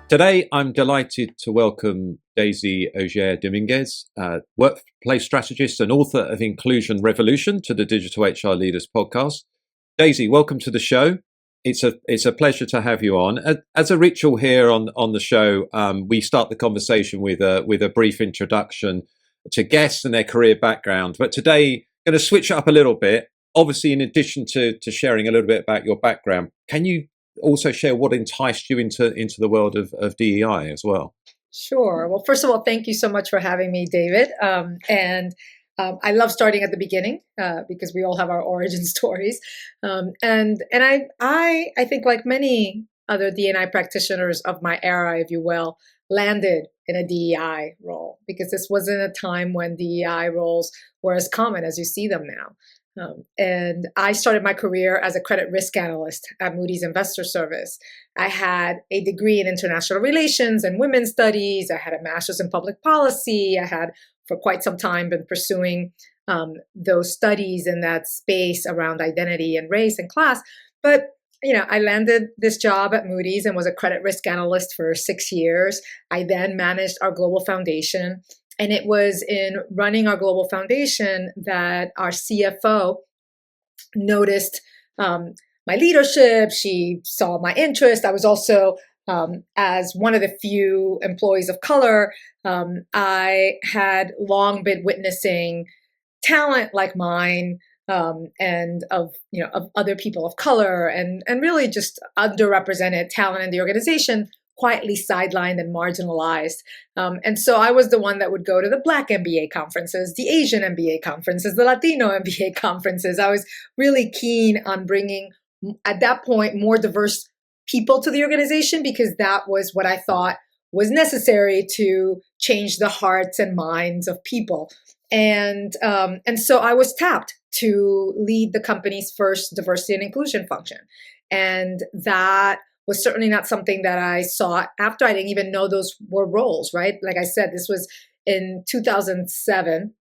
Today, I'm delighted to welcome Daisy Auger-Domínguez, workplace strategist and author of Inclusion Revolution, to the Digital HR Leaders podcast. Daisy, welcome to the show. It's a pleasure to have you on. As a ritual here on the show, we start the conversation with a brief introduction to guests and their career background. But today, I'm going to switch it up a little bit. Obviously, in addition to sharing a little bit about your background, can you also share what enticed you into the world of DEI as well? Sure. Well, first of all, thank you so much for having me, David. I love starting at the beginning because we all have our origin stories. And I think, like many other D&I practitioners of my era, if you will, landed in a DEI role because this wasn't a time when DEI roles were as common as you see them now. And I started my career as a credit risk analyst at Moody's Investor Service. I had a degree in international relations and women's studies. I had a master's in public policy. I had, for quite some time, been pursuing those studies in that space around identity and race and class. But, I landed this job at Moody's and was a credit risk analyst for 6 years. I then managed our global foundation. And it was in running our global foundation that our CFO noticed my leadership. She saw my interest. I was also, as one of the few employees of color, I had long been witnessing talent like mine and of other people of color and really just underrepresented talent in the organization, quietly sidelined and marginalized. And so I was the one that would go to the Black MBA conferences, the Asian MBA conferences, the Latino MBA conferences. I was really keen on bringing, at that point, more diverse people to the organization because that was what I thought was necessary to change the hearts and minds of people. And so I was tapped to lead the company's first diversity and inclusion function. And that was certainly not something that I sought after. I didn't even know those were roles, right? Like I said, this was in 2007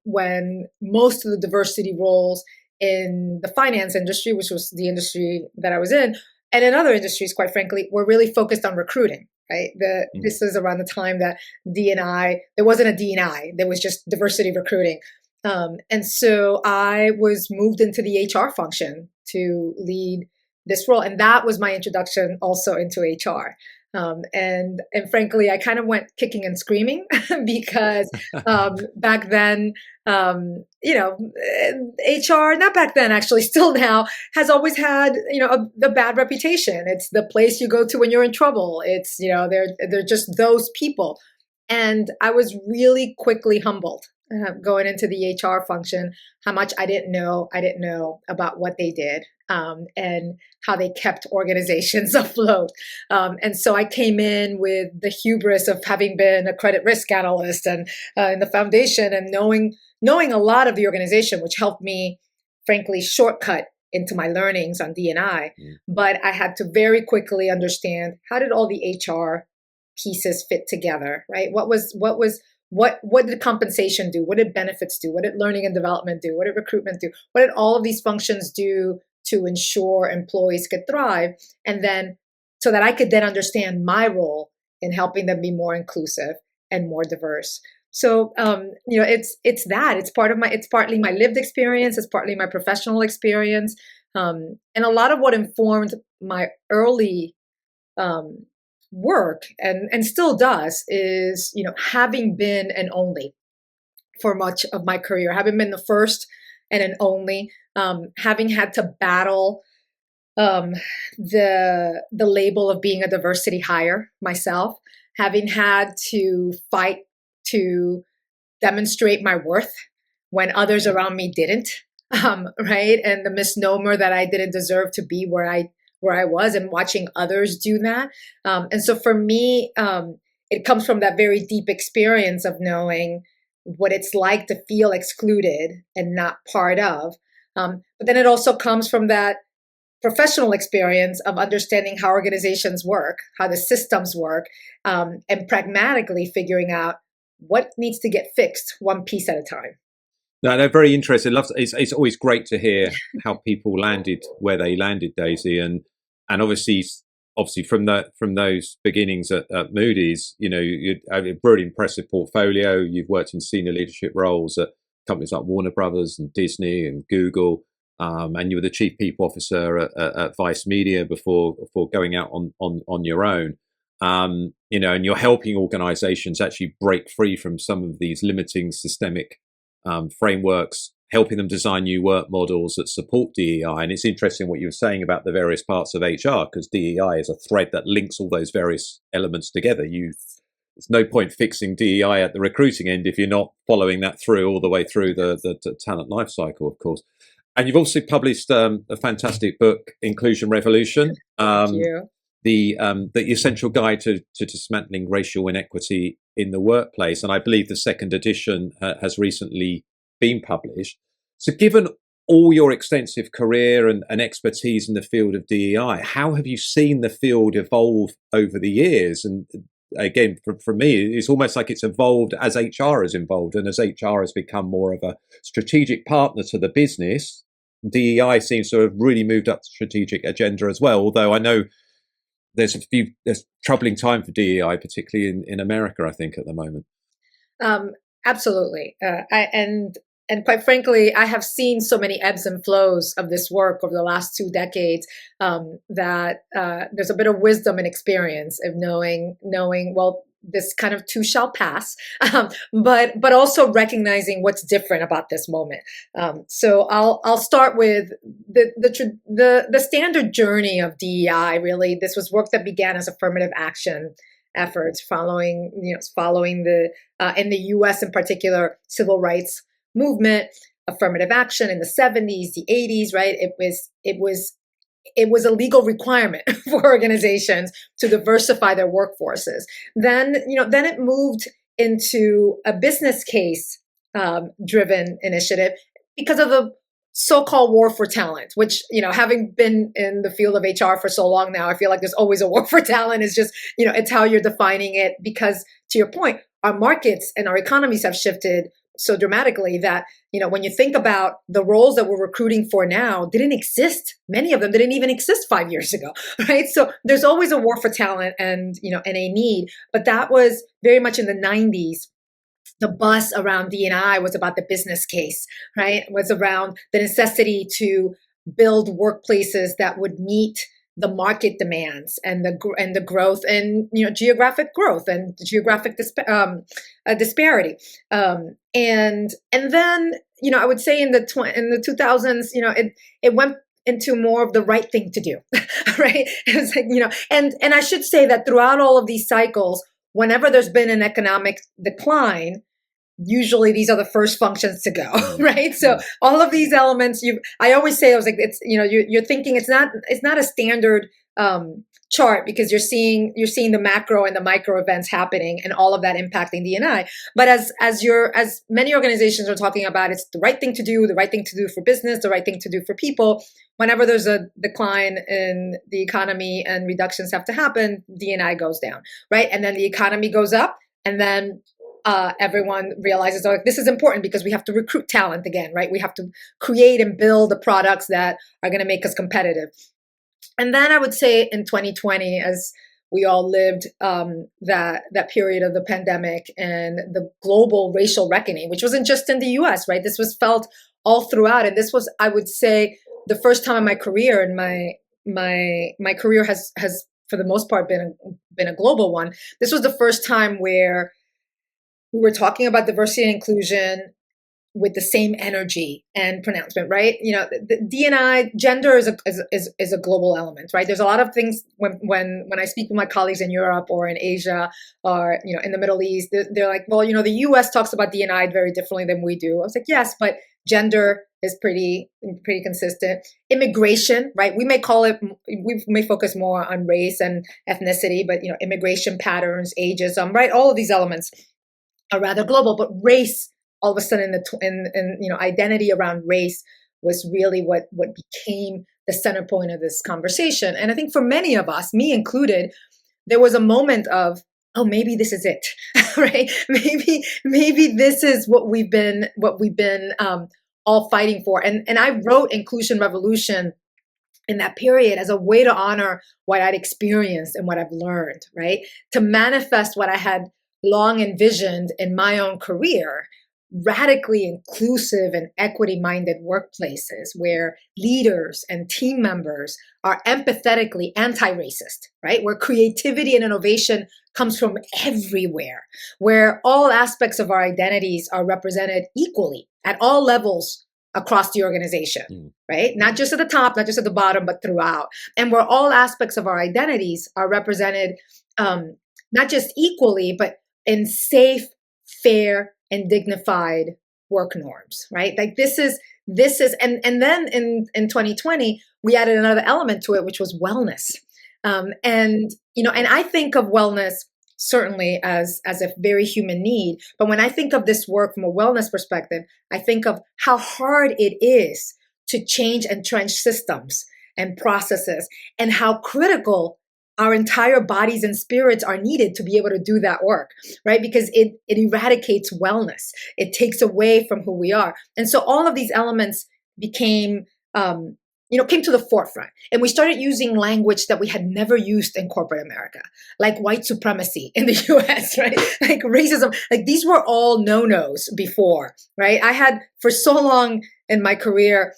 when most of the diversity roles in the finance industry, which was the industry that I was in, and in other industries, quite frankly, were really focused on recruiting, right? This is around the time that D&I, there wasn't a D&I, there was just diversity recruiting. And so I was moved into the HR function to lead this role. And that was my introduction also into HR. And frankly, I kind of went kicking and screaming because back then, HR, not back then, actually, still now, has always had, the bad reputation. It's the place you go to when you're in trouble. It's, they're just those people. And I was really quickly humbled going into the HR function, how much I didn't know about what they did and how they kept organizations afloat. And so I came in with the hubris of having been a credit risk analyst and in the foundation and knowing a lot of the organization, which helped me, frankly, shortcut into my learnings on D&I. But I had to very quickly understand, how did all the HR pieces fit together, right? What did compensation do? What did benefits do? What did learning and development do? What did recruitment do? What did all of these functions do to ensure employees could thrive? And then so that I could then understand my role in helping them be more inclusive and more diverse. So, it's partly my lived experience. It's partly my professional experience. And a lot of what informed my early work and still does is, having been an only for much of my career, having been the first and an only, having had to battle the label of being a diversity hire myself, having had to fight to demonstrate my worth when others around me didn't, right? And the misnomer that I didn't deserve to be where I was, and watching others do that. And so for me, it comes from that very deep experience of knowing what it's like to feel excluded and not part of. But then it also comes from that professional experience of understanding how organizations work, how the systems work, and pragmatically figuring out what needs to get fixed one piece at a time. No, they're very interesting. It's always great to hear how people landed where they landed, Daisy, and obviously obviously from those beginnings at Moody's, you have a really impressive portfolio. You've worked in senior leadership roles at companies like Warner Brothers and Disney and Google, and you were the chief people officer at Vice Media before going out on your own. And you're helping organizations actually break free from some of these limiting systemic frameworks, helping them design new work models that support DEI. And it's interesting what you were saying about the various parts of HR, because DEI is a thread that links all those various elements together. There's no point fixing DEI at the recruiting end if you're not following that through all the way through the talent life cycle, of course. And you've also published a fantastic book, Inclusion Revolution. Thank you. The essential guide to dismantling racial inequity in the workplace, and I believe the second edition has recently been published. So, given all your extensive career and expertise in the field of DEI, how have you seen the field evolve over the years? And again, for me, it's almost like it's evolved as HR has evolved, and as HR has become more of a strategic partner to the business, DEI seems to have really moved up the strategic agenda as well. Although I know there's troubling time for DEI, particularly in America, I think, at the moment. Absolutely. And quite frankly, I have seen so many ebbs and flows of this work over the last 2 decades that there's a bit of wisdom and experience of knowing, well, this kind of too shall pass, but also recognizing what's different about this moment. So I'll start with the standard journey of DEI. Really, this was work that began as affirmative action efforts following the in the U.S. in particular civil rights movement, affirmative action in the 70s, the 80s. Right, it was a legal requirement for organizations to diversify their workforces. Then it moved into a business case driven initiative because of the so-called war for talent, which, having been in the field of HR for so long now, I feel like there's always a war for talent. It's just, it's how you're defining it, because to your point, our markets and our economies have shifted so dramatically that, when you think about the roles that we're recruiting for now didn't exist. Many of them didn't even exist 5 years ago, right? So there's always a war for talent and a need, but that was very much in the 90s. The buzz around D&I was about the business case, right? It was around the necessity to build workplaces that would meet the market demands and the growth and geographic growth and geographic disparity, and then I would say in the 2000s it went into more of the right thing to do, right? It's like and I should say that throughout all of these cycles, whenever there's been an economic decline, usually these are the first functions to go, right? So all of these elements, I always say, I was like, it's, you're thinking it's not a standard chart, because you're seeing the macro and the micro events happening and all of that impacting D&I. But as many organizations are talking about, it's the right thing to do for business, the right thing to do for people. Whenever there's a decline in the economy and reductions have to happen, D&I goes down, right? And then the economy goes up, and then everyone realizes, this is important because we have to recruit talent again, right? We have to create and build the products that are going to make us competitive. And then I would say in 2020, as we all lived that period of the pandemic and the global racial reckoning, which wasn't just in the US, right? This was felt all throughout. And this was, I would say, the first time in my career, and my career has for the most part been a global one. This was the first time where we were talking about diversity and inclusion with the same energy and pronouncement, right? The D&I, gender is a global element, right? There's a lot of things when I speak with my colleagues in Europe or in Asia or in the Middle East, they're like, well, the U.S. talks about D&I very differently than we do. I was like, yes, but gender is pretty consistent. Immigration, right? We may focus more on race and ethnicity, but immigration patterns, ageism, right? All of these elements are rather global, but race, all of a sudden, identity around race was really what became the center point of this conversation. And I think for many of us, me included, there was a moment of, oh, maybe this is it, right? Maybe this is what we've been all fighting for. And I wrote Inclusion Revolution in that period as a way to honor what I'd experienced and what I've learned, right? To manifest what I had long envisioned in my own career, radically inclusive and equity-minded workplaces where leaders and team members are empathetically anti-racist, right? Where creativity and innovation comes from everywhere, where all aspects of our identities are represented equally at all levels across the organization, right? Not just at the top, not just at the bottom, but throughout. And where all aspects of our identities are represented not just equally, but in safe, fair, and dignified work norms, right? Like this is, and then in 2020, we added another element to it, which was wellness. And I think of wellness certainly as a very human need. But when I think of this work from a wellness perspective, I think of how hard it is to change entrenched systems and processes, and how critical our entire bodies and spirits are needed to be able to do that work, right? Because it eradicates wellness. It takes away from who we are. And so all of these elements came to the forefront. And we started using language that we had never used in corporate America, like white supremacy in the US, right? Like racism, like these were all no-nos before, right? I had for so long in my career,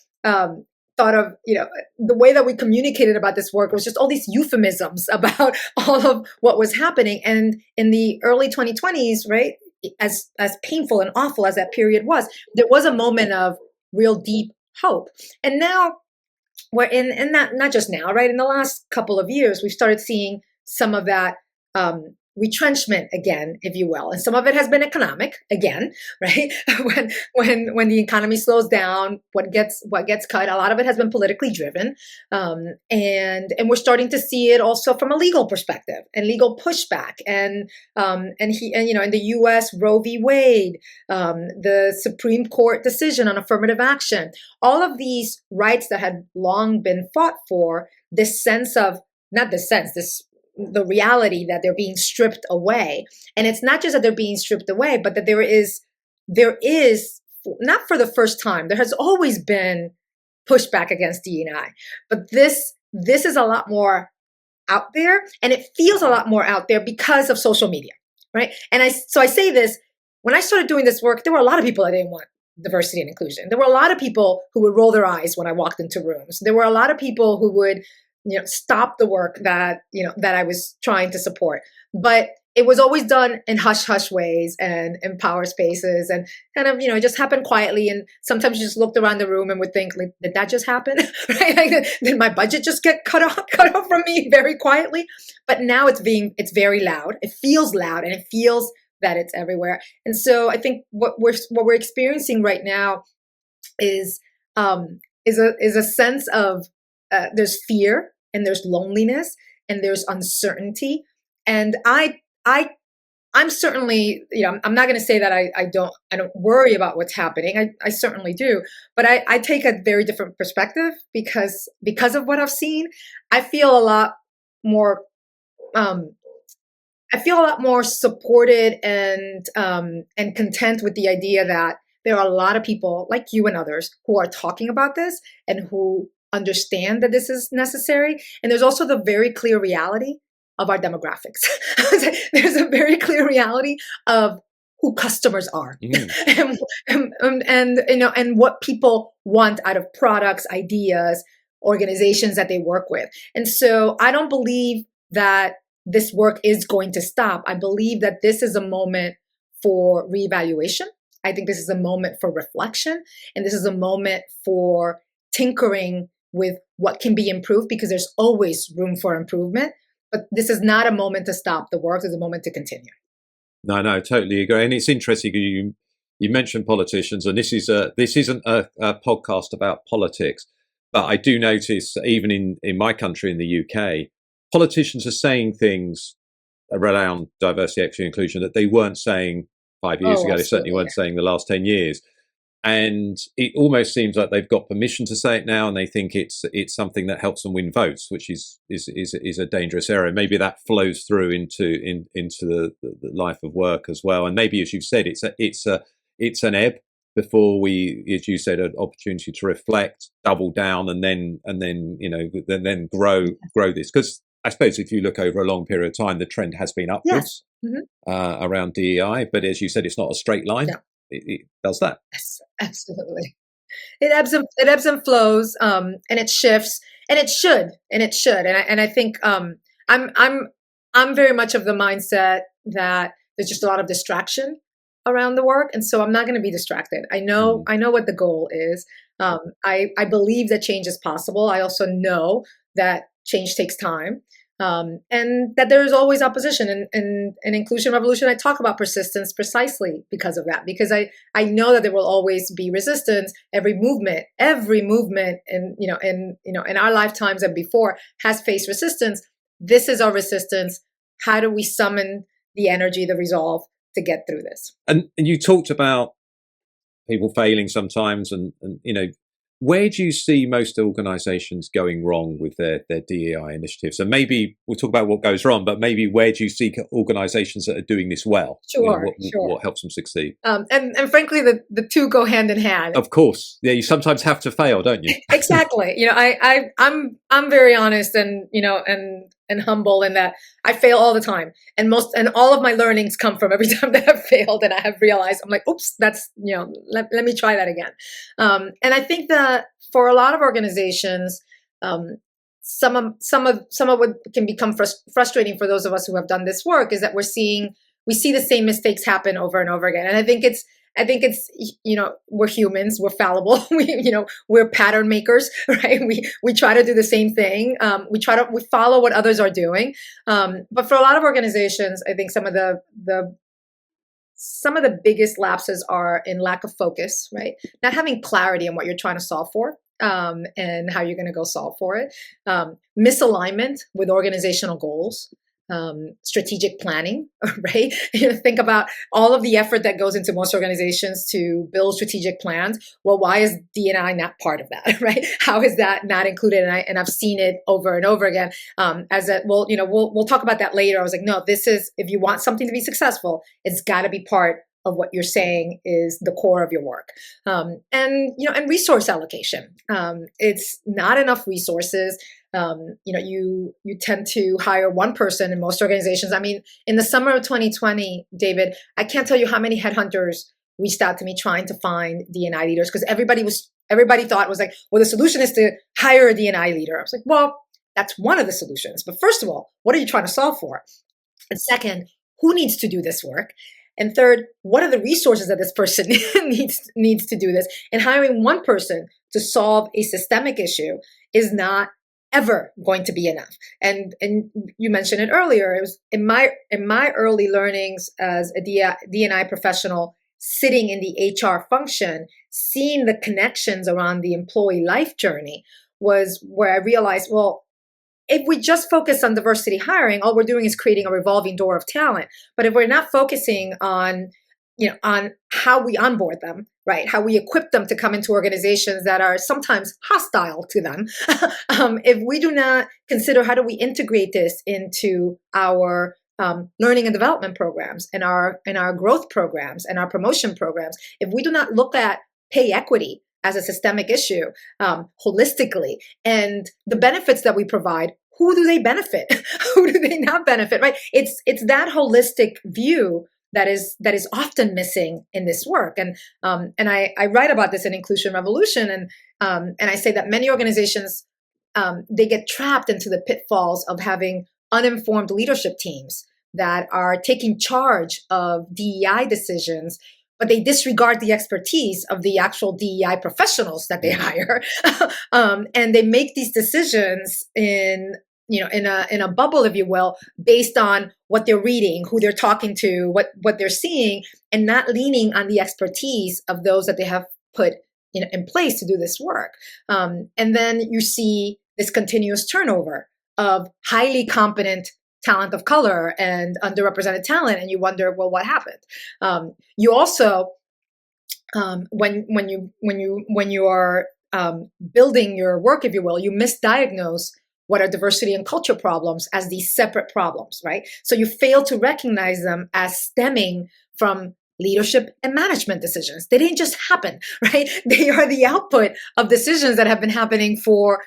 thought of, the way that we communicated about this work was just all these euphemisms about all of what was happening. And in the early 2020s, right, as painful and awful as that period was, there was a moment of real deep hope. And now we're in that, not just now, right? In the last couple of years, we've started seeing some of that retrenchment again, if you will. And some of it has been economic again, right? when the economy slows down, what gets cut, a lot of it has been politically driven. And we're starting to see it also from a legal perspective and legal pushback. And in the US, Roe v. Wade, the Supreme Court decision on affirmative action, all of these rights that had long been fought for, this sense of, the reality that they're being stripped away. And it's not just that they're being stripped away, but that there is, not for the first time, there has always been pushback against DEI, but this is a lot more out there, and it feels a lot more out there because of social media, right? And I say this, when I started doing this work, there were a lot of people that didn't want diversity and inclusion. There were a lot of people who would roll their eyes when I walked into rooms. There were a lot of people who would stop the work that I was trying to support. But it was always done in hush-hush ways and in power spaces, and kind of, it just happened quietly. And sometimes you just looked around the room and would think, like, did that just happen? Right? Like, did my budget just get cut off from me very quietly? But now it's very loud. It feels loud, and it feels that it's everywhere. And so I think what we're experiencing right now is a sense of there's fear, and there's loneliness, and there's uncertainty. And I'm certainly, I'm not going to say that I don't worry about what's happening. I certainly do, but I take a very different perspective because of what I've seen. I feel a lot more supported and content with the idea that there are a lot of people like you and others who are talking about this and who understand that this is necessary. And there's also the very clear reality of our demographics. There's a very clear reality of who customers are, and what people want out of products, ideas, organizations that they work with. And so I don't believe that this work is going to stop. I believe that this is a moment for reevaluation. I think this is a moment for reflection, and this is a moment for tinkering with what can be improved, because there's always room for improvement. But this is not a moment to stop the work. It's a moment to continue. No, totally agree. And it's interesting, you mentioned politicians, and this isn't a podcast about politics, but I do notice even in my country, in the UK, politicians are saying things around diversity, equity, and inclusion that they weren't saying 5 years ago. They certainly weren't saying the last 10 years. And it almost seems like they've got permission to say it now, and they think it's something that helps them win votes, which is a dangerous area. Maybe that flows through into the life of work as well. And maybe, as you've said, it's an ebb before we, as you said, an opportunity to reflect, double down, and then then grow this? Because I suppose if you look over a long period of time, the trend has been Yes. upwards around DEI. But as you said, it's not a straight line. Yeah. It does that. Yes, absolutely. It ebbs and flows, and it shifts, and it should, and I think I'm I'm I'm very much of the mindset that there's just a lot of distraction around the work, and so I'm not going to be distracted. I know what the goal is. I believe that change is possible. I also know that change takes time. And that there is always opposition in inclusion revolution. I talk about persistence precisely because of that, because I know that there will always be resistance. Every movement in our lifetimes and before has faced resistance. This is our resistance. How do we summon the energy, the resolve to get through this? And you talked about people failing sometimes, and where do you see most organizations going wrong with their DEI initiatives? And maybe we'll talk about what goes wrong, but maybe where do you see organizations that are doing this well? Sure. What helps them succeed? And frankly, the two go hand in hand. Of course. Yeah, you sometimes have to fail, don't you? Exactly. I'm very honest and humble in that I fail all the time. And all of my learnings come from every time that I've failed and I have realized, I'm like, oops, that's, let me try that again. And I think that for a lot of organizations, some of what can become frustrating for those of us who have done this work is that we see the same mistakes happen over and over again. And I think it's, we're humans, we're fallible. We're pattern makers, right? We try to do the same thing. We follow what others are doing. But for a lot of organizations, I think some of the biggest lapses are in lack of focus, right? Not having clarity on what you're trying to solve for. And how you're going to go solve for it. Misalignment with organizational goals. Strategic planning, right? Think about all of the effort that goes into most organizations to build strategic plans. Well, why is D&I not part of that, right? How is that not included? And I've seen it over and over again. We'll talk about that later. I was like, no, this is, if you want something to be successful, it's got to be part of what you're saying is the core of your work. And resource allocation. It's not enough resources. You tend to hire one person in most organizations. I mean, in the summer of 2020, David, I can't tell you how many headhunters reached out to me trying to find D&I leaders, because everybody thought it was like, well, the solution is to hire a D&I leader. I was like, well, that's one of the solutions. But first of all, what are you trying to solve for? And second, who needs to do this work? And third, what are the resources that this person needs to do this? And hiring one person to solve a systemic issue is not ever going to be enough. And you mentioned it earlier. It was in my early learnings as a D&I professional, sitting in the HR function, seeing the connections around the employee life journey was where I realized, well, if we just focus on diversity hiring, all we're doing is creating a revolving door of talent. But if we're not focusing on how we onboard them, right? How we equip them to come into organizations that are sometimes hostile to them. If we do not consider how do we integrate this into our learning and development programs and our growth programs and our promotion programs, if we do not look at pay equity as a systemic issue holistically, and the benefits that we provide, who do they benefit? Who do they not benefit? Right? It's that holistic view that is often missing in this work, and I write about this in Inclusion Revolution, and I say that many organizations they get trapped into the pitfalls of having uninformed leadership teams that are taking charge of DEI decisions, but they disregard the expertise of the actual DEI professionals that they hire, and they make these decisions in a bubble, if you will, based on what they're reading, who they're talking to, what they're seeing, and not leaning on the expertise of those that they have put in place to do this work. And then you see this continuous turnover of highly competent talent of color and underrepresented talent, and you wonder, well, what happened? You also, when you are building your work, if you will, you misdiagnose what are diversity and culture problems as these separate problems, right? So you fail to recognize them as stemming from leadership and management decisions. They didn't just happen, right? They are the output of decisions that have been happening for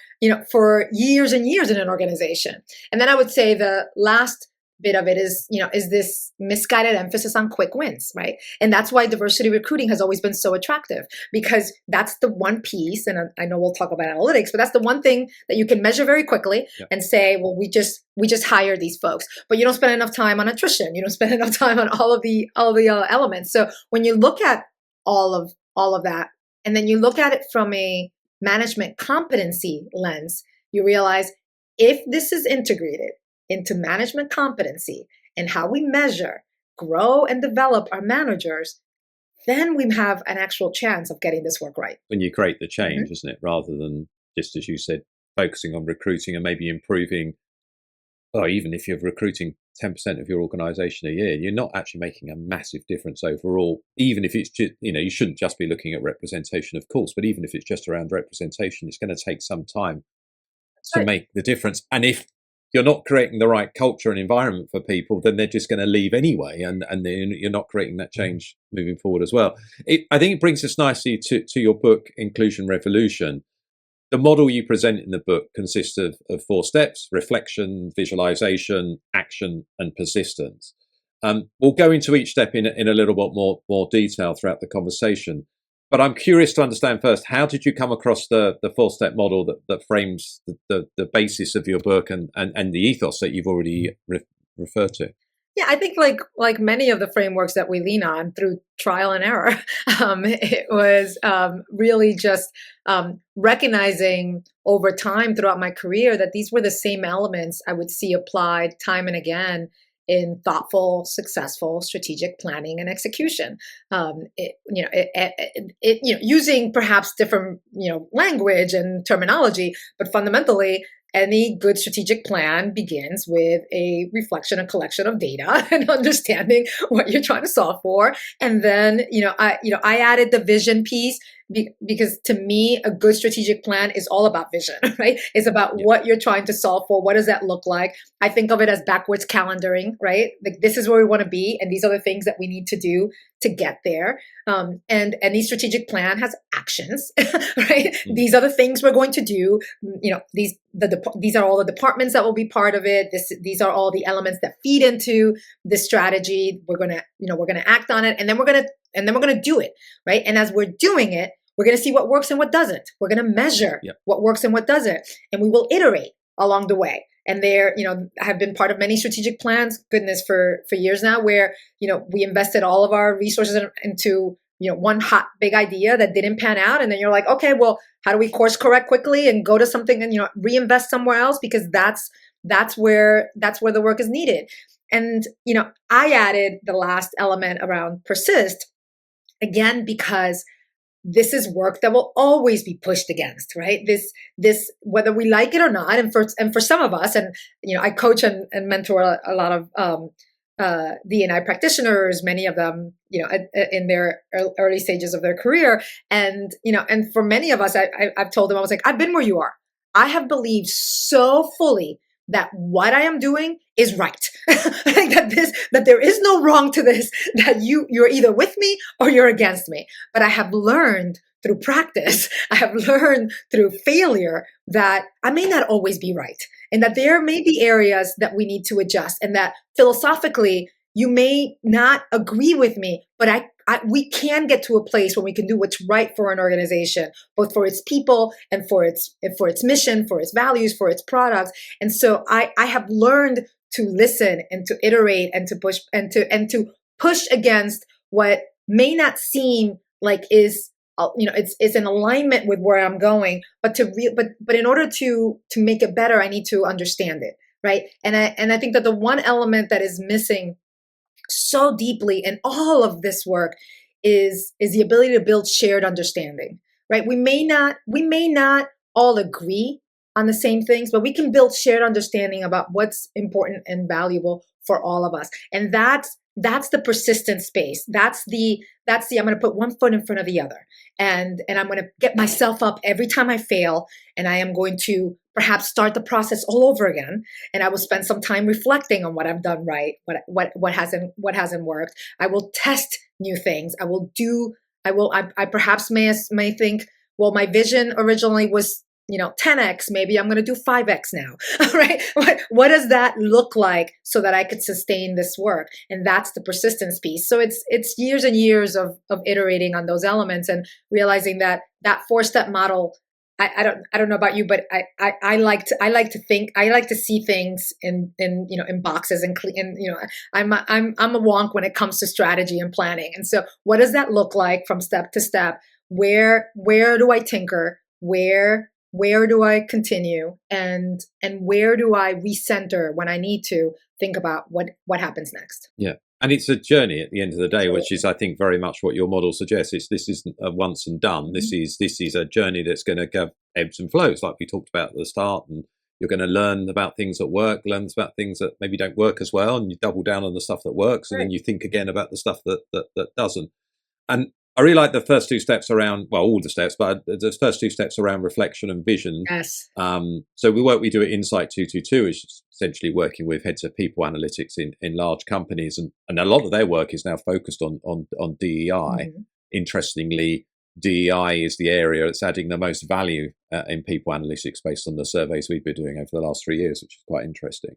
years and years in an organization. And then I would say the last bit of it is this misguided emphasis on quick wins, right? And that's why diversity recruiting has always been so attractive, because that's the one piece, and I know we'll talk about analytics, but that's the one thing that you can measure very quickly and say, well, we just hire these folks. But you don't spend enough time on attrition. You don't spend enough time on all of the elements. So when you look at all of that, and then you look at it from a management competency lens, you realize if this is integrated into management competency and how we measure, grow, and develop our managers, then we have an actual chance of getting this work right. When you create the change, isn't it? Rather than just, as you said, focusing on recruiting and maybe improving, or even if you're recruiting 10% of your organization a year, you're not actually making a massive difference overall. Even if it's just, you shouldn't just be looking at representation, of course, but even if it's just around representation, it's going to take some time to make the difference. And if you're not creating the right culture and environment for people, then they're just going to leave anyway, and then you're not creating that change moving forward as well. I think it brings us nicely to your book, Inclusion Revolution. The model you present in the book consists of 4 steps: reflection, visualization, action, and persistence. We'll go into each step in a little bit more detail throughout the conversation. But I'm curious to understand first, how did you come across the 4-step model that frames the basis of your book and the ethos that you've already referred to? Yeah, I think like many of the frameworks that we lean on through trial and error, it was really just recognizing over time throughout my career that these were the same elements I would see applied time and again in thoughtful, successful strategic planning and execution. Using perhaps different language and terminology, but fundamentally, any good strategic plan begins with a reflection, a collection of data, and understanding what you're trying to solve for. And then, I added the vision piece because to me, a good strategic plan is all about vision, right? It's about what you're trying to solve for. What does that look like? I think of it as backwards calendaring, right? Like, this is where we want to be, and these are the things that we need to do to get there. And any strategic plan has actions, right? These are the things we're going to do. These are all the departments that will be part of it. These are all the elements that feed into this strategy. We're gonna act on it, and then we're gonna do it, right? And as we're doing it, we're gonna see what works and what doesn't. We're gonna measure what works and what doesn't, and we will iterate along the way. And there, I have been part of many strategic plans, goodness, for years now, where, we invested all of our resources into, one hot, big idea that didn't pan out. And then you're like, okay, well, how do we course correct quickly and go to something and, reinvest somewhere else? Because that's where the work is needed. And, I added the last element around persist, again, because this is work that will always be pushed against, right? This whether we like it or not, and for some of us, and I coach and mentor a lot of D&I practitioners, many of them, in their early stages of their career, and for many of us, I've told them, I was like, I've been where you are. I have believed so fully that what I am doing is right. that there is no wrong to this, that you're either with me or you're against me. But I have learned through practice, I have learned through failure that I may not always be right, and that there may be areas that we need to adjust, and that philosophically you may not agree with me, but we can get to a place where we can do what's right for an organization, both for its people and for its mission, for its values, for its products. And so I have learned to listen and to iterate and to push and to push against what may not seem like is it's in alignment with where I'm going, but in order to make it better, I need to understand it, right? And I think that the one element that is missing so deeply in all of this work is the ability to build shared understanding, right? We may not all agree on the same things, but we can build shared understanding about what's important and valuable for all of us. And that's that's the persistent space. That's the I'm going to put one foot in front of the other, and I'm going to get myself up every time I fail, and I am going to perhaps start the process all over again, and I will spend some time reflecting on what I've done right, what hasn't worked. I will test new things. I perhaps may think, well, my vision originally was 10x, maybe I'm going to do 5x now. Right? What does that look like so that I could sustain this work? And that's the persistence piece. So it's years and years of iterating on those elements and realizing that 4-step model. I don't know about you, but I like to see things in boxes and I'm a wonk when it comes to strategy and planning. And so what does that look like from step to step? Where do I tinker? Where do I continue, and where do I recenter when I need to think about what happens next? Yeah. And it's a journey at the end of the day, which is, I think, very much what your model suggests. This isn't a once and done. This is a journey that's going to have ebbs and flows, like we talked about at the start. And you're going to learn about things that work, learn about things that maybe don't work as well, and you double down on the stuff that works, and then you think again about the stuff that doesn't. And I really like the first 2 steps around, well, all the steps, but the first 2 steps around reflection and vision. Yes. So we do at Insight 222, which is essentially working with heads of people analytics in large companies. And a lot of their work is now focused on DEI. Mm-hmm. Interestingly, DEI is the area that's adding the most value in people analytics based on the surveys we've been doing over the last 3 years, which is quite interesting.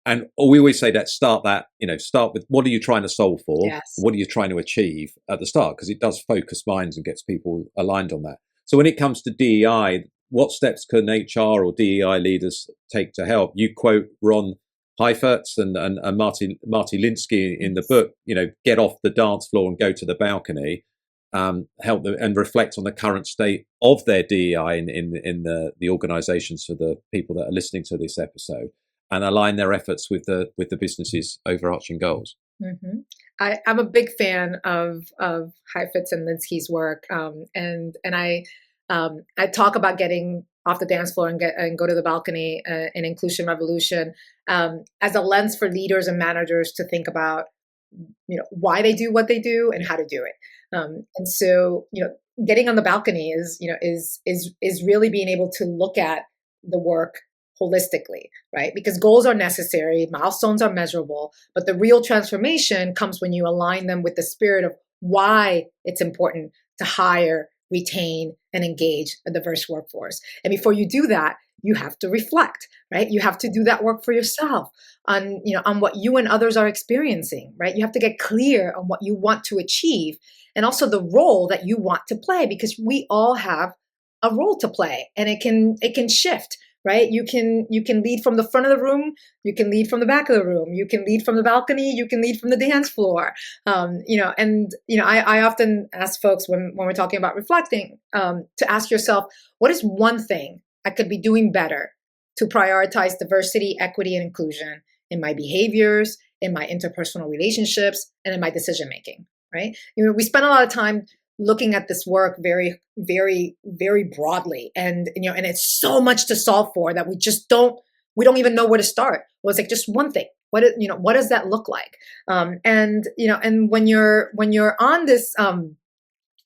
And we always say that start with what are you trying to solve for? Yes. What are you trying to achieve at the start? Because it does focus minds and gets people aligned on that. So when it comes to DEI, what steps can HR or DEI leaders take to help? You quote Ron Heifertz and Marty Linsky in the book, get off the dance floor and go to the balcony, help them and reflect on the current state of their DEI in the organizations for the people that are listening to this episode, and align their efforts with the business's overarching goals. Mm-hmm. I'm a big fan of Heifetz and Linsky's work, and I talk about getting off the dance floor and go to the balcony in Inclusion Revolution as a lens for leaders and managers to think about, why they do what they do and how to do it. And so, getting on the balcony is really being able to look at the work holistically, right? Because goals are necessary, milestones are measurable, but the real transformation comes when you align them with the spirit of why it's important to hire, retain, and engage a diverse workforce. And before you do that, you have to reflect, right? You have to do that work for yourself on what you and others are experiencing, right? You have to get clear on what you want to achieve and also the role that you want to play, because we all have a role to play, and it can shift. Right? You can lead from the front of the room. You can lead from the back of the room. You can lead from the balcony. You can lead from the dance floor. I often ask folks when we're talking about reflecting to ask yourself, what is one thing I could be doing better to prioritize diversity, equity, and inclusion in my behaviors, in my interpersonal relationships, and in my decision making? Right? We spend a lot of time looking at this work very, very, very broadly, and it's so much to solve for that we don't even know where to start. Well, it's like just one thing. What does that look like? And when you're on this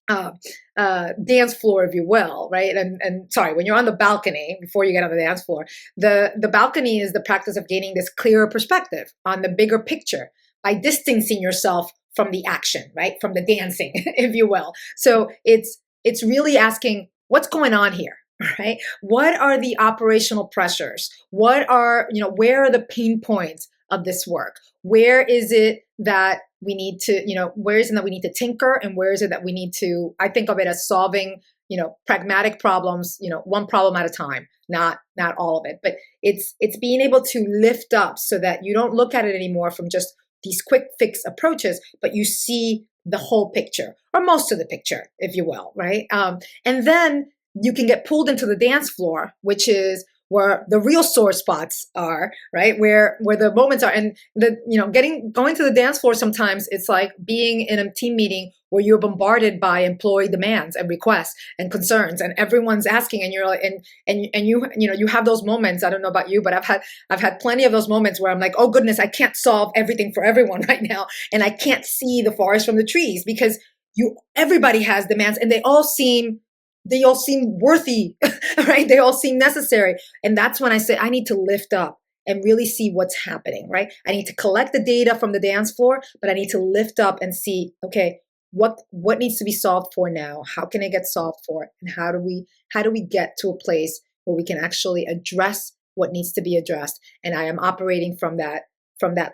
dance floor, if you will, right? And sorry, when you're on the balcony before you get on the dance floor, the balcony is the practice of gaining this clearer perspective on the bigger picture by distancing yourself from the action, right? From the dancing, if you will. So it's really asking, what's going on here, right? What are the operational pressures? Where are the pain points of this work? Where is it that we need to, where is it that we need to tinker, and where is it that we need to, I think of it as solving, pragmatic problems, one problem at a time, not all of it. But it's being able to lift up so that you don't look at it anymore from just these quick fix approaches, but you see the whole picture, or most of the picture, if you will, right? And then you can get pulled into the dance floor, which is where the real sore spots are, right? Where the moments are, and going to the dance floor. Sometimes it's like being in a team meeting where you're bombarded by employee demands and requests and concerns, and everyone's asking, and you're like, and you have those moments. I don't know about you, but I've had plenty of those moments where I'm like, oh goodness, I can't solve everything for everyone right now, and I can't see the forest from the trees, because everybody has demands, and they all seem worthy, right? They all seem necessary. And that's when I say I need to lift up and really see what's happening, right? I need to collect the data from the dance floor, but I need to lift up and see, okay, what needs to be solved for now? How can it get solved for? And how do we get to a place where we can actually address what needs to be addressed? And I am operating from that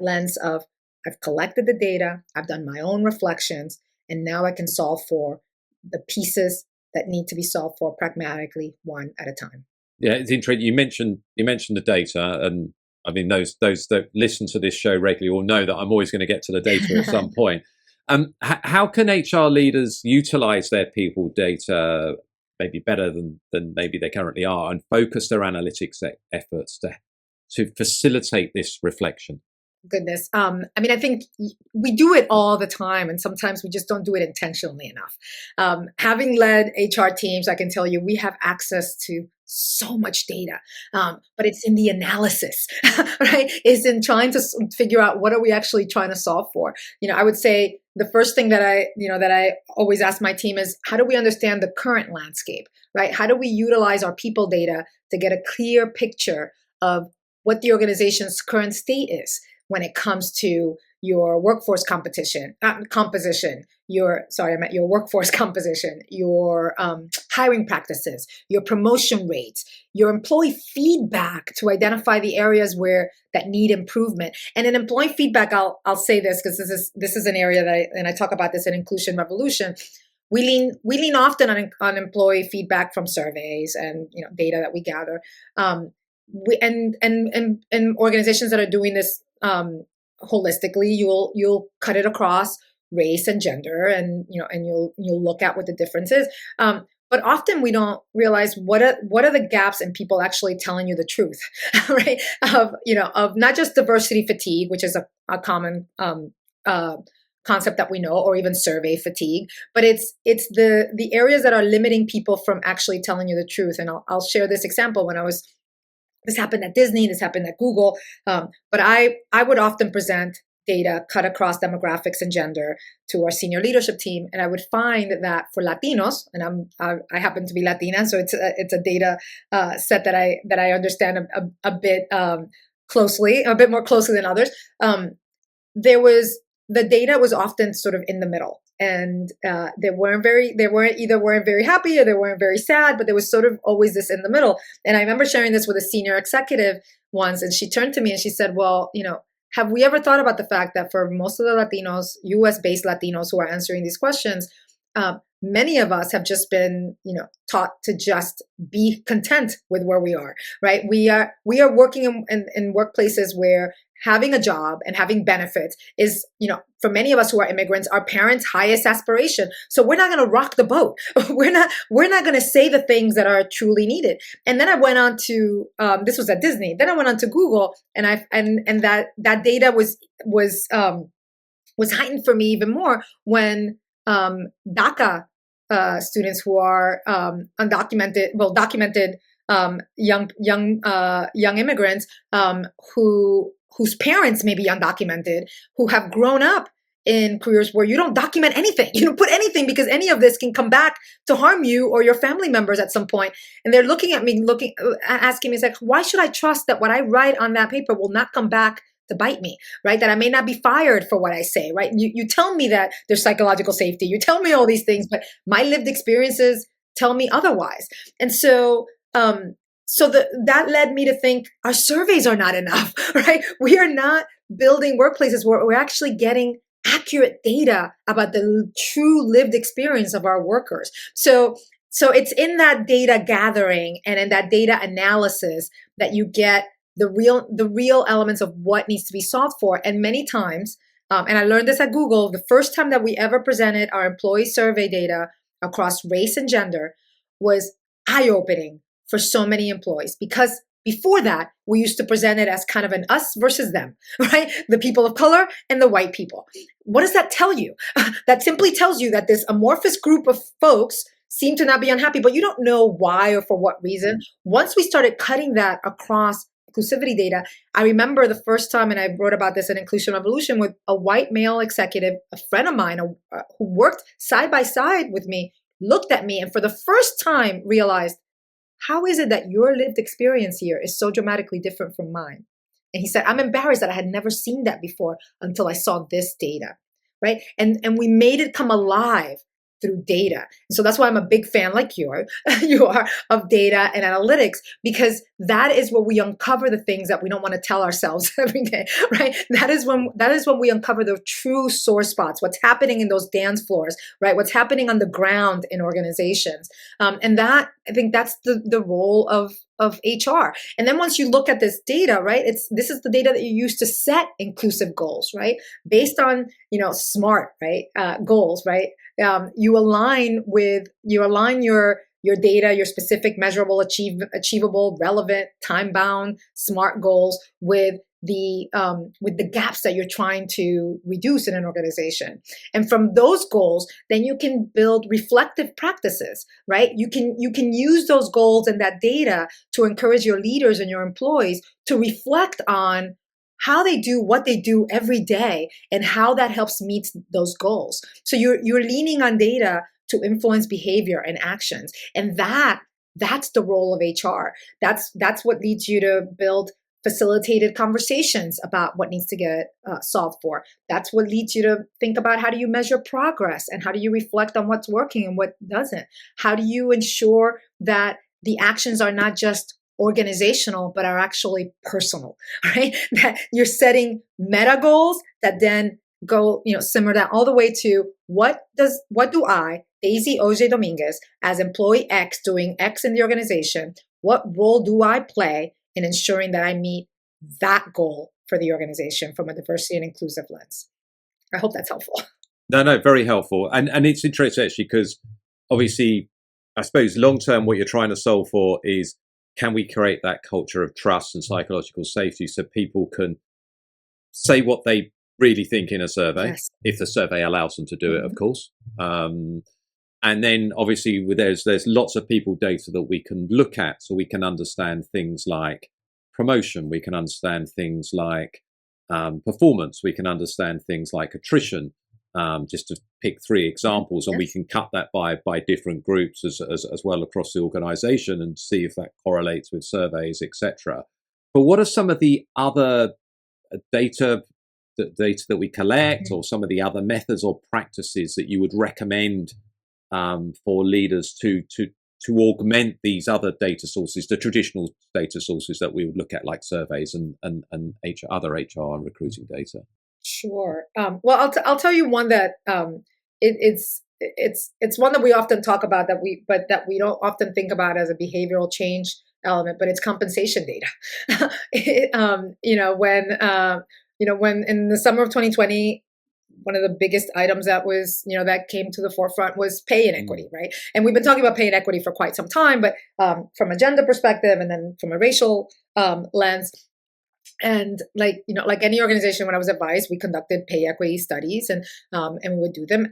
lens of, I've collected the data, I've done my own reflections, and now I can solve for the pieces that need to be solved for pragmatically, one at a time. Yeah, it's interesting. You mentioned the data, and I mean those that listen to this show regularly will know that I'm always going to get to the data at some point. How can HR leaders utilize their people data maybe better than maybe they currently are, and focus their analytics efforts to facilitate this reflection? Goodness. I mean, I think we do it all the time, and sometimes we just don't do it intentionally enough. Having led HR teams, I can tell you, we have access to so much data, but it's in the analysis, right? It's in trying to figure out what are we actually trying to solve for. I would say the first thing that I always ask my team is, how do we understand the current landscape, right? How do we utilize our people data to get a clear picture of what the organization's current state is when it comes to your workforce composition, your workforce composition, your hiring practices, your promotion rates, your employee feedback, to identify the areas that need improvement. And in employee feedback, I'll say this, because this is an area that I talk about this in Inclusion Revolution. We lean often on employee feedback from surveys and data that we gather. And organizations that are doing this holistically, you'll cut it across race and gender, and you'll look at what the difference is. But often we don't realize what are the gaps in people actually telling you the truth, right? Of not just diversity fatigue, which is a common concept that we know, or even survey fatigue, but it's the areas that are limiting people from actually telling you the truth. And I'll share this example. This happened at Disney, this happened at Google, but I would often present data cut across demographics and gender to our senior leadership team, and I would find that for Latinos, and I happen to be Latina, so it's a data set that I understand a bit closely, a bit more closely than others. The data was often sort of in the middle. And they weren't very happy, or they weren't very sad, but there was sort of always this in the middle. And I remember sharing this with a senior executive once, and she turned to me and she said, well, have we ever thought about the fact that for most of the Latinos, US-based Latinos who are answering these questions, many of us have just been, taught to just be content with where we are, right? We are working in workplaces where having a job and having benefits is, for many of us who are immigrants, our parents' highest aspiration. So we're not going to rock the boat. We're not going to say the things that are truly needed. And then I went on to this was at Disney. Then I went on to Google, and that data was heightened for me even more when DACA students who are documented young immigrants whose parents may be undocumented, who have grown up in careers where you don't document anything. You don't put anything, because any of this can come back to harm you or your family members at some point. And they're looking at me, asking me, it's like, why should I trust that what I write on that paper will not come back to bite me, right? That I may not be fired for what I say, right? You tell me that there's psychological safety. You tell me all these things, but my lived experiences tell me otherwise. And so that led me to think our surveys are not enough, right? We are not building workplaces where we're actually getting accurate data about the true lived experience of our workers. So it's in that data gathering and in that data analysis that you get the real elements of what needs to be solved for. And many times, and I learned this at Google, the first time that we ever presented our employee survey data across race and gender was eye-opening for so many employees, because Before that, we used to present it as kind of an us versus them, right? The people of color and the white people. What does that tell you? That simply tells you that this amorphous group of folks seem to not be unhappy, but you don't know why or for what reason. Once we started cutting that across inclusivity data, I remember the first time, and I wrote about this in Inclusion Revolution, with a white male executive, a friend of mine who worked side by side with me, looked at me and for the first time realized, how is it that your lived experience here is so dramatically different from mine? And he said, I'm embarrassed that I had never seen that before until I saw this data, right? And we made it come alive through data. And so that's why I'm a big fan, like you are, of data and analytics, because that is where we uncover the things that we don't want to tell ourselves every day, right? That is when we uncover the true sore spots, what's happening in those dance floors, right? What's happening on the ground in organizations. And that, I think that's the role of HR. And then once you look at this data, right, this is the data that you use to set inclusive goals, right? Based on, SMART, right? Goals, right? You align your data, your specific, measurable, achievable, relevant, time-bound, SMART goals with the gaps that you're trying to reduce in an organization. And from those goals, then you can build reflective practices, right? You can use those goals and that data to encourage your leaders and your employees to reflect on how they do what they do every day and how that helps meet those goals. So you're leaning on data to influence behavior and actions. And that's the role of HR. That's what leads you to build facilitated conversations about what needs to get solved for. That's what leads you to think about how do you measure progress and how do you reflect on what's working and what doesn't? How do you ensure that the actions are not just organizational, but are actually personal, right? That you're setting meta goals that then go, simmer down all the way to what do I, Daisy Auger-Domínguez, as employee X doing X in the organization, what role do I play in ensuring that I meet that goal for the organization from a diversity and inclusive lens? I hope that's helpful. No, very helpful. And it's interesting actually, because obviously, I suppose long-term, what you're trying to solve for is, can we create that culture of trust and psychological safety so people can say what they really think in a survey, yes, if the survey allows them to do it, of course. And then obviously there's lots of people data that we can look at, so we can understand things like promotion, we can understand things like performance, we can understand things like attrition, just to pick three examples, and yes, we can cut that by different groups as well across the organization and see if that correlates with surveys, etc. But what are some of the other data that we collect, or some of the other methods or practices that you would recommend for leaders to augment these other data sources, the traditional data sources that we would look at, like surveys and other HR and recruiting data? Sure. Well, I'll tell you one that it's one that we often talk about that we don't often think about as a behavioral change element, but it's compensation data. When in the summer of 2020, one of the biggest items that was, that came to the forefront was pay inequity, right? And we've been talking about pay inequity for quite some time, but from a gender perspective and then from a racial lens. And like any organization, when I was at Vice, we conducted pay equity studies, and we would do them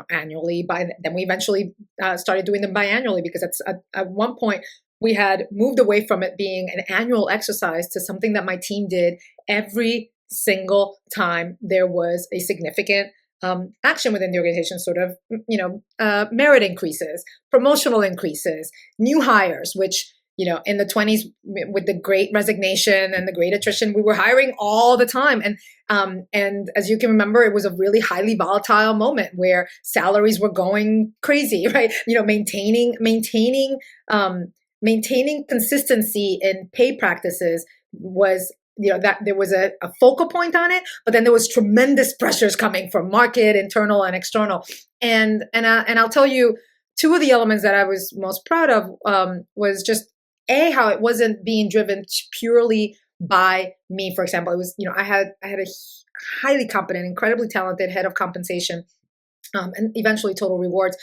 annually. Then we eventually started doing them biannually, because at one point we had moved away from it being an annual exercise to something that my team did every single time there was a significant action within the organization, sort of merit increases, promotional increases, new hires, which in the 20s, with the great resignation and the great attrition, we were hiring all the time. And as you can remember, it was a really highly volatile moment where salaries were going crazy, right? Maintaining consistency in pay practices was, that there was a focal point on it, but then there was tremendous pressures coming from market, internal and external. And I'll tell you, two of the elements that I was most proud of was just how it wasn't being driven purely by me. For example, it was, I had a highly competent, incredibly talented head of compensation and eventually total rewards,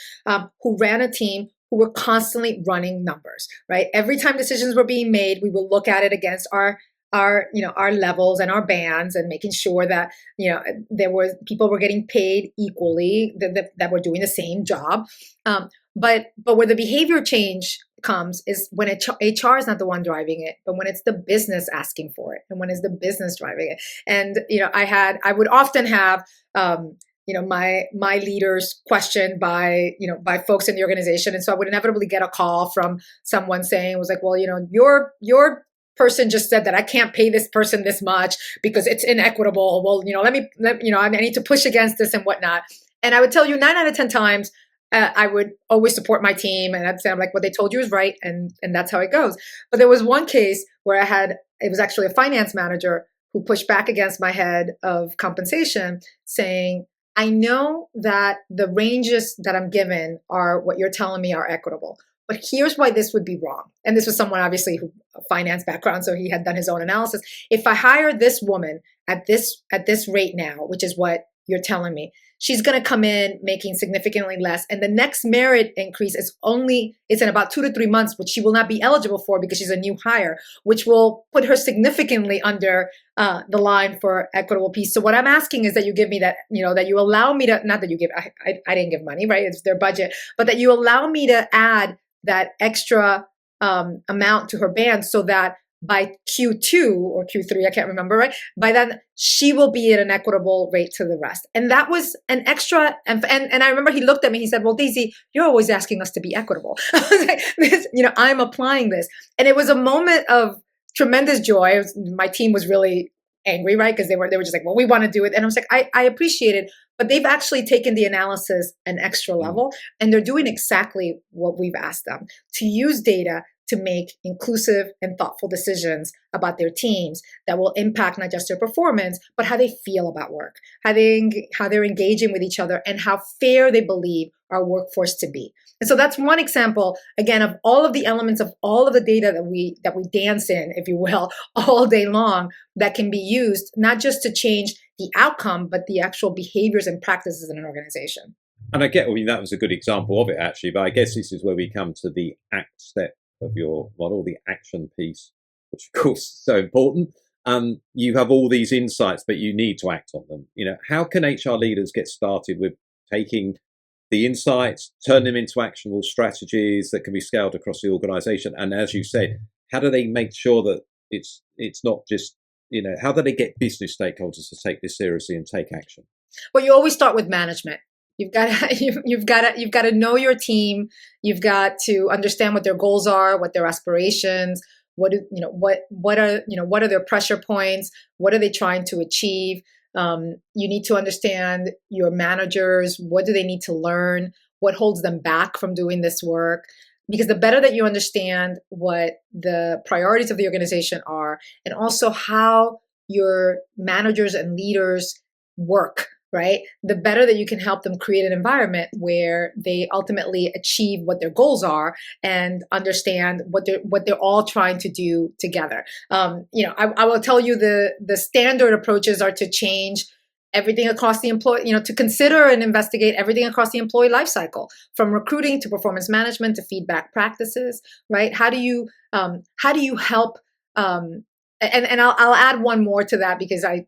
who ran a team who were constantly running numbers, right? Every time decisions were being made, we would look at it against our levels and our bands, and making sure that there was people were getting paid equally, that were doing the same job. But where the behavior change comes is when HR is not the one driving it, but when it's the business asking for it, and when it's the business driving it. And I would often have my leaders questioned by folks in the organization, and so I would inevitably get a call from someone saying, it was like, well, your person just said that I can't pay this person this much because it's inequitable. Well, I need to push against this and whatnot. And I would tell you 9 out of 10 times, I would always support my team, and I'd say, I'm like, what they told you is right, and that's how it goes. But there was one case where it was actually a finance manager who pushed back against my head of compensation, saying, I know that the ranges that I'm given are what you're telling me are equitable, but here's why this would be wrong. And this was someone obviously who a finance background, so he had done his own analysis. If I hire this woman at this rate now, which is what you're telling me, she's going to come in making significantly less, and the next merit increase is in about 2 to 3 months, which she will not be eligible for because she's a new hire, which will put her significantly under the line for equitable piece. So what I'm asking is that you give me that, that you allow me to, not that you give, I didn't give money, right? It's their budget, but that you allow me to add that extra amount to her band, so that by Q2 or Q3, I can't remember, right? By then, she will be at an equitable rate to the rest. And that was an extra, and I remember he looked at me, he said, well, Daisy, you're always asking us to be equitable. I was like, I'm applying this. And it was a moment of tremendous joy. My team was really angry, right? Because they were just like, well, we want to do it. And I was like, I appreciate it, but they've actually taken the analysis an extra level, and they're doing exactly what we've asked them, to use data to make inclusive and thoughtful decisions about their teams that will impact not just their performance, but how they feel about work, how they're engaging with each other, and how fair they believe our workforce to be. And so that's one example, again, of all of the elements of all of the data that we dance in, if you will, all day long, that can be used not just to change the outcome, but the actual behaviors and practices in an organization. And that was a good example of it, actually, but I guess this is where we come to the act step of your model, the action piece, which of course is so important. You have all these insights, but you need to act on them. How can HR leaders get started with taking the insights, turn them into actionable strategies that can be scaled across the organization? And as you said, how do they make sure that it's not just, how do they get business stakeholders to take this seriously and take action? Well, you always start with management. You've got to know your team. You've got to understand what their goals are, what their aspirations, what are their pressure points, what are they trying to achieve. You need to understand your managers. What do they need to learn? What holds them back from doing this work? Because the better that you understand what the priorities of the organization are, and also how your managers and leaders work, right? The better that you can help them create an environment where they ultimately achieve what their goals are and understand what they're all trying to do together. I will tell you the standard approaches are to change everything across the employee, to consider and investigate everything across the employee life cycle, from recruiting to performance management to feedback practices, right? How do you help? And I'll add one more to that, because I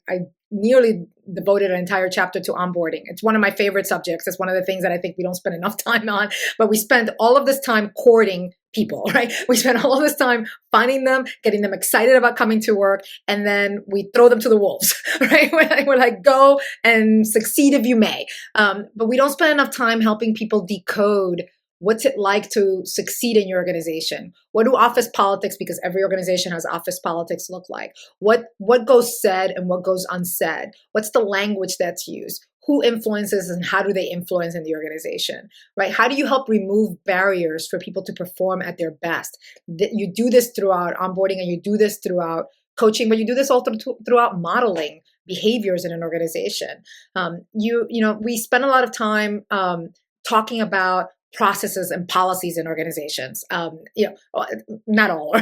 nearly devoted an entire chapter to onboarding. It's one of my favorite subjects. It's one of the things that I think we don't spend enough time on, but we spend all of this time courting people, right? We spend all of this time finding them, getting them excited about coming to work, and then we throw them to the wolves, right? We're like, go and succeed if you may. But we don't spend enough time helping people decode what's it like to succeed in your organization. What do office politics, because every organization has office politics, look like? What goes said and what goes unsaid? What's the language that's used? Who influences and how do they influence in the organization, right? How do you help remove barriers for people to perform at their best? You do this throughout onboarding, and you do this throughout coaching, but you do this also throughout modeling behaviors in an organization. We spend a lot of time talking about processes and policies in organizations. Not all, or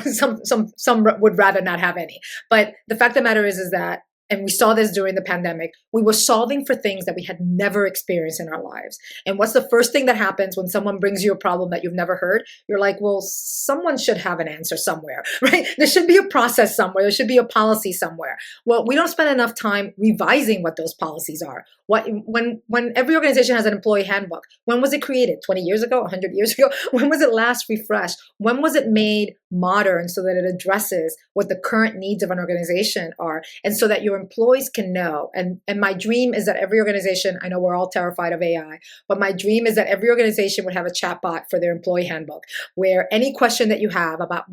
some would rather not have any. But the fact of the matter is that and we saw this during the pandemic, we were solving for things that we had never experienced in our lives. And what's the first thing that happens when someone brings you a problem that you've never heard? You're like, well, someone should have an answer somewhere, right? There should be a process somewhere. There should be a policy somewhere. Well, we don't spend enough time revising what those policies are. When every organization has an employee handbook, when was it created? 20 years ago? 100 years ago? When was it last refreshed? When was it made modern so that it addresses what the current needs of an organization are, and so that your employees can know? And my dream is that every organization, I know we're all terrified of AI, but my dream is that every organization would have a chatbot for their employee handbook, where any question that you have about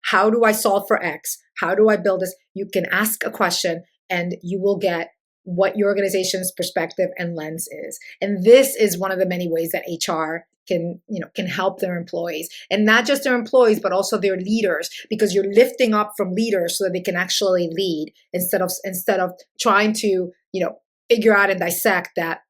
how do I solve for X? How do I build this? You can ask a question and you will get what your organization's perspective and lens is. And this is one of the many ways that HR can help their employees, and not just their employees, but also their leaders, because you're lifting up from leaders so that they can actually lead instead of trying to, figure out and dissect that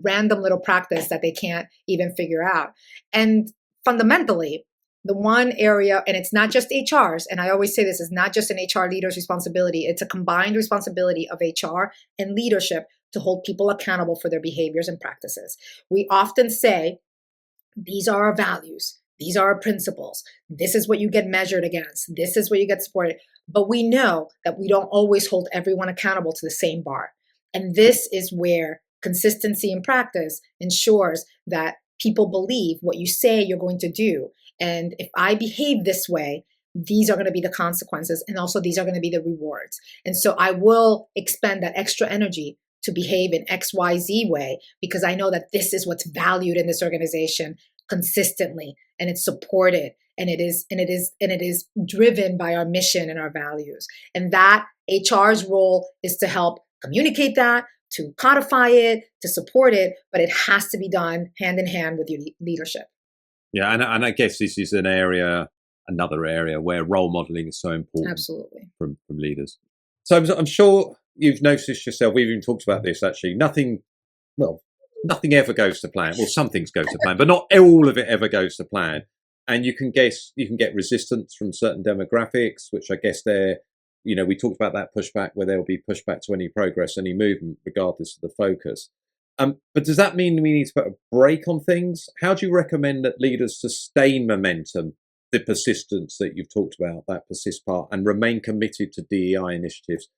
random little practice that they can't even figure out. And fundamentally, the one area, and it's not just HR's, and I always say this is not just an HR leader's responsibility, it's a combined responsibility of HR and leadership to hold people accountable for their behaviors and practices. We often say, these are our values, these are our principles, this is what you get measured against, this is what you get supported. But we know that we don't always hold everyone accountable to the same bar. And this is where consistency in practice ensures that people believe what you say you're going to do. And if I behave this way, these are going to be the consequences. And also these are going to be the rewards. And so I will expend that extra energy to behave in XYZ way, because I know that this is what's valued in this organization consistently, and it's supported, and it is driven by our mission and our values. And that HR's role is to help communicate that, to codify it, to support it, but it has to be done hand in hand with your leadership. Yeah, and I guess this is another area where role modeling is so important. Absolutely. From leaders. So I'm sure you've noticed yourself, we've even talked about this actually, nothing ever goes to plan. Well, some things go to plan, but not all of it ever goes to plan. And you can get resistance from certain demographics, which I guess we talked about that pushback, where there will be pushback to any progress, any movement, regardless of the focus. But does that mean we need to put a brake on things? How do you recommend that leaders sustain momentum, the persistence that you've talked about, that persist part, and remain committed to DEI initiatives,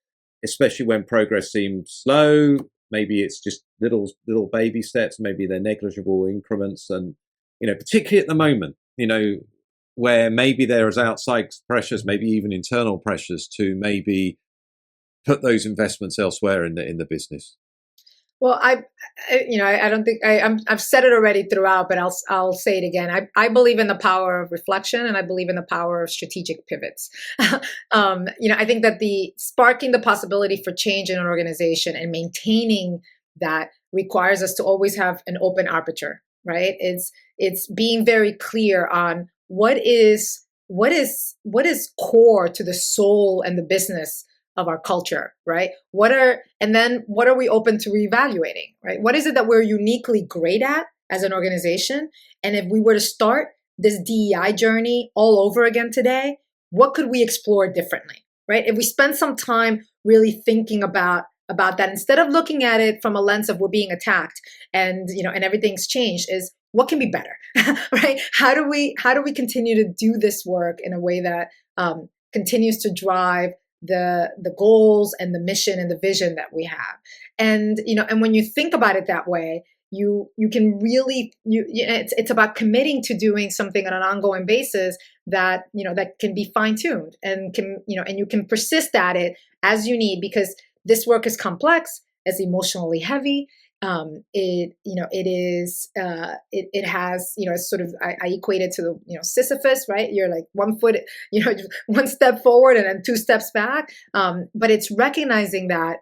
especially when progress seems slow? Maybe it's just little baby steps, maybe they're negligible increments, and particularly at the moment, where maybe there is outside pressures, maybe even internal pressures to maybe put those investments elsewhere in the business. Well, I don't think I've said it already throughout, but I'll say it again. I believe in the power of reflection, and I believe in the power of strategic pivots. I think that the sparking the possibility for change in an organization and maintaining that requires us to always have an open aperture, right? It's being very clear on what is core to the soul and the business of our culture, right? What are we open to reevaluating, right? What is it that we're uniquely great at as an organization? And if we were to start this DEI journey all over again today, what could we explore differently, right? If we spend some time really thinking about that, instead of looking at it from a lens of we're being attacked and everything's changed, is what can be better, right? How do we continue to do this work in a way that continues to drive the goals and the mission and the vision that we have? And when you think about it that way, you can really it's about committing to doing something on an ongoing basis that that can be fine-tuned and and you can persist at it as you need, because this work is complex, it's emotionally heavy. It has, it's sort of, I equate it to the, Sisyphus, right? You're like 1 foot, one step forward and then 2 steps back. But it's recognizing that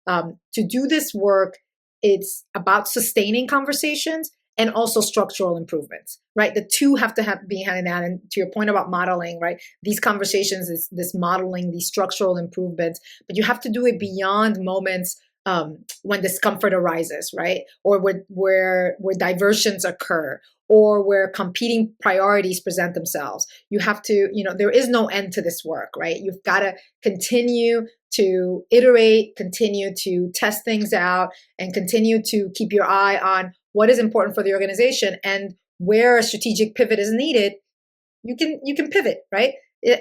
to do this work, it's about sustaining conversations and also structural improvements, right? The two have to be hand in hand. And to your point about modeling, right? These conversations, this modeling, these structural improvements, but you have to do it beyond moments when discomfort arises, right? Or where diversions occur, or where competing priorities present themselves. You have to, there is no end to this work, right? You've got to continue to iterate, continue to test things out, and continue to keep your eye on what is important for the organization, and where a strategic pivot is needed, you can pivot, right?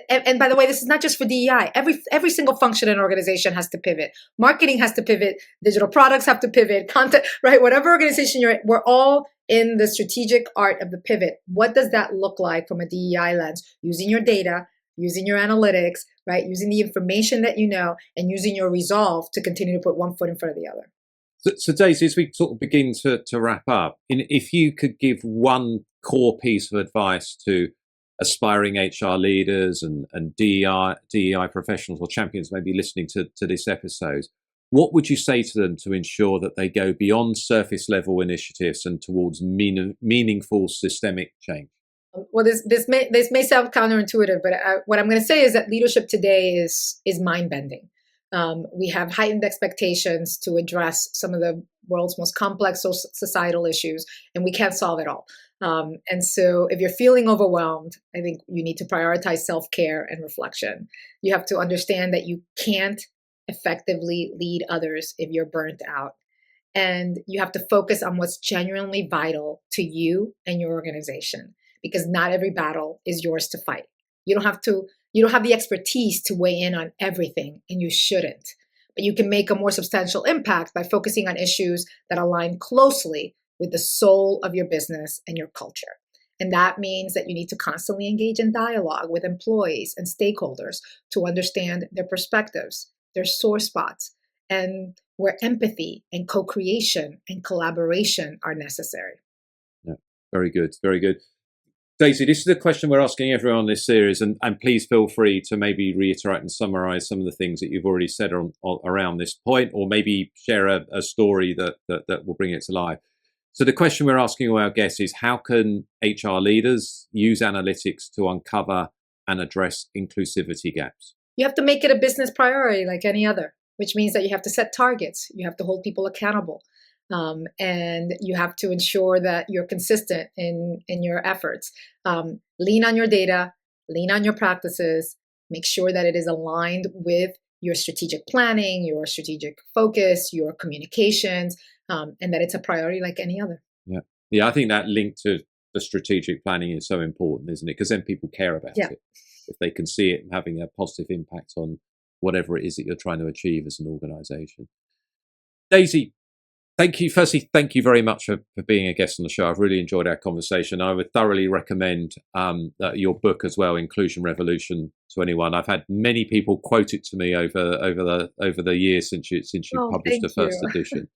And by the way, this is not just for DEI. Every single function in an organization has to pivot. Marketing has to pivot. Digital products have to pivot. Content, right? Whatever organization you're in, we're all in the strategic art of the pivot. What does that look like from a DEI lens? Using your data, using your analytics, right? Using the information that you know, and using your resolve to continue to put one foot in front of the other. So Daisy, as we sort of begin to wrap up, if you could give one core piece of advice to aspiring HR leaders and DEI professionals or champions maybe listening to this episode, what would you say to them to ensure that they go beyond surface level initiatives and towards meaningful systemic change? Well, this may sound counterintuitive, but what I'm going to say is that leadership today is mind bending. We have heightened expectations to address some of the world's most complex societal issues, and we can't solve it all. And so if you're feeling overwhelmed, I think you need to prioritize self-care and reflection. You have to understand that you can't effectively lead others if you're burnt out. And you have to focus on what's genuinely vital to you and your organization, because not every battle is yours to fight. You don't have the expertise to weigh in on everything, and you shouldn't. But you can make a more substantial impact by focusing on issues that align closely with the soul of your business and your culture. And that means that you need to constantly engage in dialogue with employees and stakeholders to understand their perspectives, their sore spots, and where empathy and co-creation and collaboration are necessary. Yeah, very good, very good. Daisy, this is the question we're asking everyone in this series, and please feel free to maybe reiterate and summarize some of the things that you've already said around this point, or maybe share a story that will bring it to life. So the question we're asking all our guests is, how can HR leaders use analytics to uncover and address inclusivity gaps? You have to make it a business priority like any other, which means that you have to set targets. You have to hold people accountable. And you have to ensure that you're consistent in your efforts. Lean on your data, lean on your practices, make sure that it is aligned with your strategic planning, your strategic focus, your communications, and that it's a priority like any other. Yeah, I think that link to the strategic planning is so important, isn't it? Because then people care about it. If they can see it having a positive impact on whatever it is that you're trying to achieve as an organization. Daisy, thank you. Firstly, thank you very much for being a guest on the show. I've really enjoyed our conversation. I would thoroughly recommend your book as well, Inclusion Revolution, to anyone. I've had many people quote it to me over the years since you published the first edition.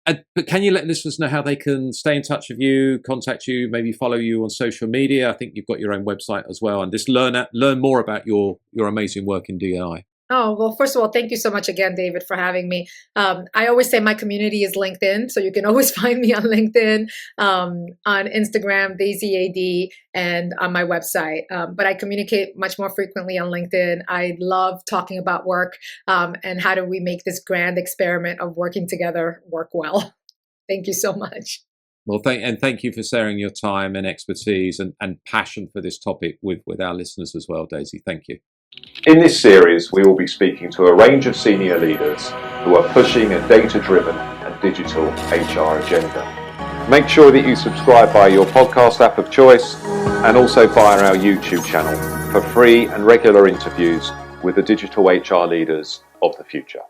But can you let listeners know how they can stay in touch with you, contact you, maybe follow you on social media? I think you've got your own website as well, and just learn more about your amazing work in DEI. Oh, well, first of all, thank you so much again, David, for having me. I always say my community is LinkedIn, so you can always find me on LinkedIn, on Instagram, Daisy AD, and on my website. But I communicate much more frequently on LinkedIn. I love talking about work and how do we make this grand experiment of working together work well. Thank you so much. Well, thank you for sharing your time and expertise and passion for this topic with our listeners as well, Daisy. Thank you. In this series, we will be speaking to a range of senior leaders who are pushing a data-driven and digital HR agenda. Make sure that you subscribe via your podcast app of choice and also via our YouTube channel for free and regular interviews with the digital HR leaders of the future.